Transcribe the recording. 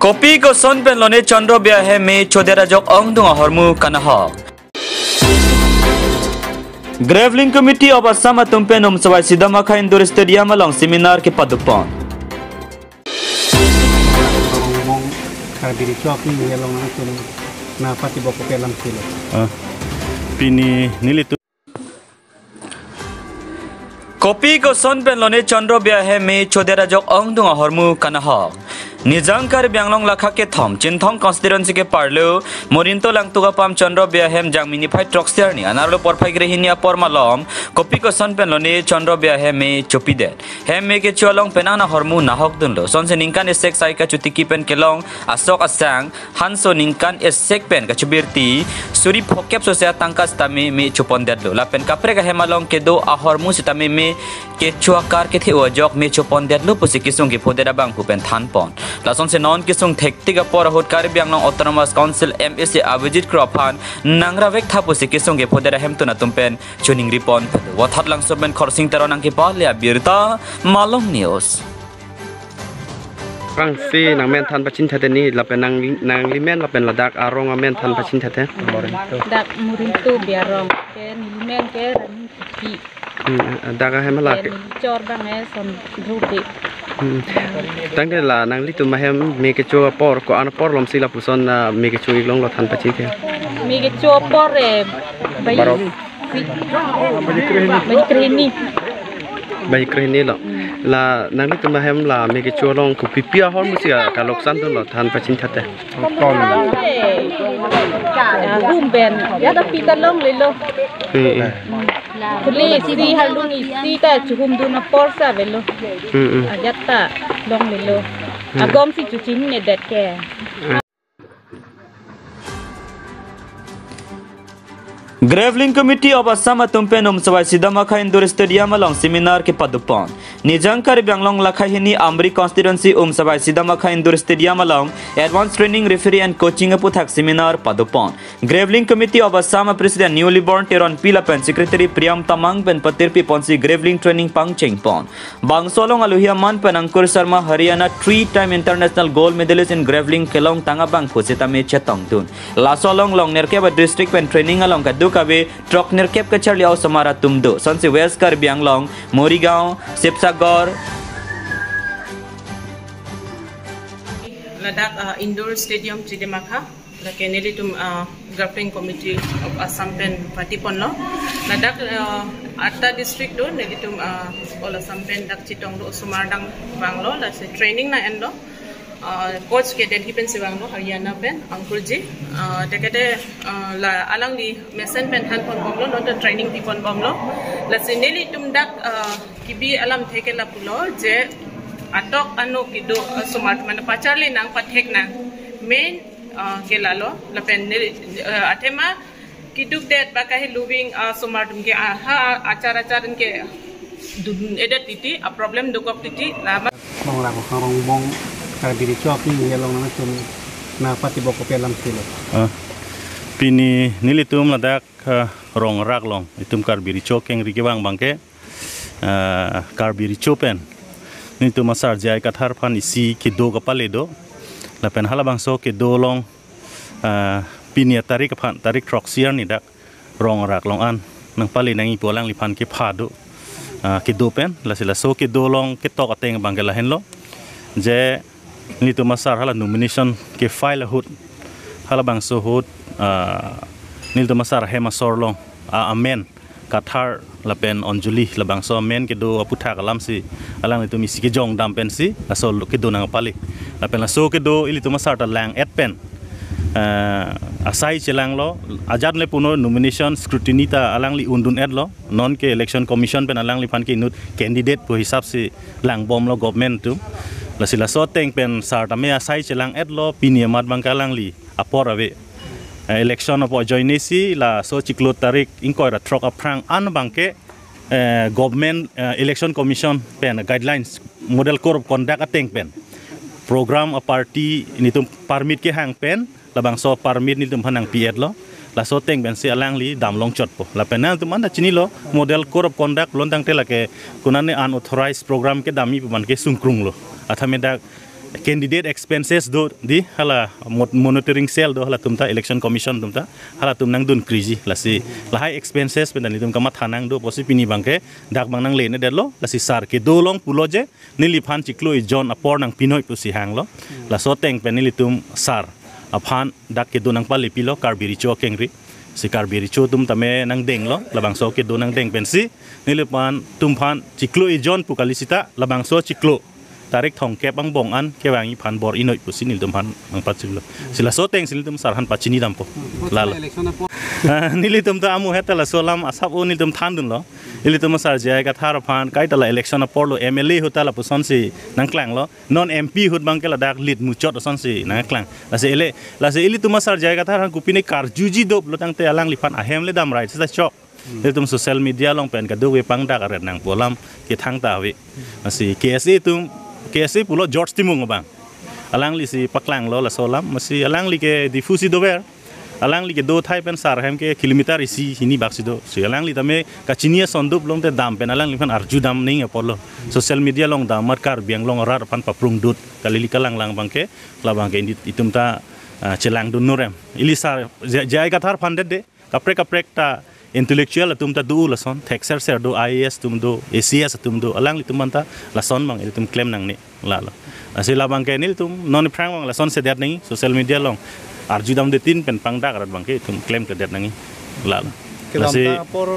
Kopi ko son pen lone chandro bia he me chodera jok ong dunga hormu kanahok. Graveling Committee of Assam atumpe num sawai sidama kha indoor stadium along seminar ke padupon. Diri cuak ni yang long langsung na pati boko pelam silo. Pini nilitu. Kopi ko son pen lone chandro bia he me chodera jok ong dunga hormu kanahok. Nizangkar Bianglong lakha ke thom Chinthong constituency ke parlo Morinto lang tuga pam Chandro Bia hem jang minify troxter ni anarlo porphai grehini apor malom kopi ko son pen lone Chandro Bia hem me chopi det hem me ke cholong penana hormu nahok dunlo son se ningkan esek sai ka chutiki pen kelong asok asang hanso ningkan esek pen ka chubirti suri phokep so se tangkas tame me chupon detlo la pen kapre ka hemalong ke do a hormu sitame me ke chuakar ke theo jok me chupon detlo pusikisung ke podera bang hupen than pon Lason se non kisung thekti ka por hot kar biang long autonomous council MSC Abhijit Kropan nangra vek thapu se kisung ge podera hemtu na tumpen chuning ripon wathat lang soben khorsing taronang ke palia birta malong news Rang si nang men than pachin thate ni lapen nang limen lapen ladak arong men than pachin thate dak murintu biarong ke limen ke rani ki daga hemala ke chor bang e son rupi tang ke la nang litu mahem me ke cho por ko an por lom sila puson me ke chui long lo than pachin ke mi ke cho por e bai kreni lo la nang litu mahem la me ke cho long ku pipia hor musia ka loksan to lo than pachin thate kon hum ben ya da pita long le lo Kuli si halung isi ta cukum du na porsa velo. Ajata long velo. Agom si cucin ne dat ke. Graveling Committee of Assam atumpe num sawai sidama kha indoor stadium along seminar ke padupon Nizangkar Bianglong lakha hini Amri constituency sawai sidama kha indoor stadium along advanced training referee and coaching puthak seminar padupon Graveling Committee of Assam president newly born Teron Pilapen secretary Priyam Tamang pen patirpi ponsi Graveling training pangcheng pon Bangsolong aluhia man pen Ankur Sharma Haryana 3-time international gold medalist in Graveling kelong tanga bang phusita me chetong tun Lasolong long nerkeba district pen training along kadu kabe trok nerkep ke charliao samara tumdo sonse west kar bianglong Morigao Sipsagor Ladak indoor stadium Chidemakha la keneli tum Graveling Committee of Assam pen party ponlo Ladak atta district do neli tum all Assam pen dak chitong do sumardang banglo la se training na endo coach ke Delhi pen sewanglo Haryana pen Ankur ji tekete la alang di mesen pen han pon bomlo not training di pon bomlo la sineli tum dak kibi alam theke la pulo je atok anu kido smart man pacharli nang pathek nang main ke lalo la pen atema kiduk det bakahi loving smart ke ha acara ke edat titi a problem dukop titi la mong la ko mong diri cuak ni yang long langsung na pati boko pelam silo Pini nilitum ladak rong rak long itum karbiri chokeng rikibang bangke karbiri chopen nitum masar jai kathar phan isi ke do kapale do lapen halabang so ke do long pini tarik phan tarik troxier ni dak rong rak long an nang pali nang ipolang lipan ke phado ke do pen lasila so ke do long ke tok ateng bangke lahen lo je Nito masar hala nomination ke file hut hala bang so hut nito masar hema sorlong amen kathar lapen onjuli labang so amen ke do aputha kalam si alang itu misi ke jong dam pen si asol ke do nang pali lapen la so ke do ili to masar ta lang et pen asai chelang lo ajad le puno nomination scrutiny ta alang li undun et lo non ke election commission pen alang li pan ke nut candidate po hisab si lang bom lo government tu la sila so teng pen sarta me asai chelang et lo pinia mat bangkalang li apor ave election opo joinesi la so chiklo tarik inkoira trok aprang an bangke government election commission pen guidelines model code of conduct ateng pen program a party nitum permit ke hang pen labang so permit nitum hanang piet lo la so teng ben se alang li dam long chot po la penal tu mana chini lo model code of conduct lontang tela ke kunane unauthorized program ke dami man ke sungkrung lo athameda candidate expenses do di hala monitoring cell do hala tumta election commission tumta hala tum nang dun kriji lasi lahai expenses pendan tum kamat hanang do posi pini bangke dak bang nang lene derlo lasi sar ke do long pulo je nili phan chiklo i john apor nang pinoi pusi hang lo la so teng pen nili tum sar aphan dak ke do nang pali pilo karbiri cho kengri si karbiri cho tum tame nang deng lo labang so ke do nang deng pensi nili pan tum phan chiklo i john pukalisita labang so chiklo tarik thong ke bang bong an ke wangi phan bor inoi pusi nil tum phan mang pachilo sila so teng sil tum sarhan pachini dampo lala nili tum ta amu hetala solam asap o nil tum than dun lo ili tum sar jai ka thar phan kai tala election por lo mla hotala puson si nang klang lo non mp hut bang ke la dak lit mu chot son si nang klang la se ili tum sar jai ka thar kupine kar juji dop lo tang te alang li phan ahem le dam right sa chok le tum social media long pen ka do we pang dak aret nang polam ke thang ta we asi ksa tum KSA pulo George Timung bang alang li si paklang lo la solam masih alang li ke difusi dover alang li ke do thai pen sar hem ke kilometer isi hini baksi do si alang li tame kachinia sondup long te dam pen alang li fan arju dam ning apolo social media long dam markar biang long rar pan paprung dut kalili kalang lang bang ke la bang ke itum ta celang dun nurem ili sar jai ka thar fan de kaprek ta intellectual tum ta du la son texer ser do IAS tum do ACS tum do alang li tum manta la son mang ili tum claim nang ni la asila bang ke nil tum non prang mang la son se dat nang social media long arju dam de tin pen pang dak rat bang ke tum claim ke dat nang la Kelam ta por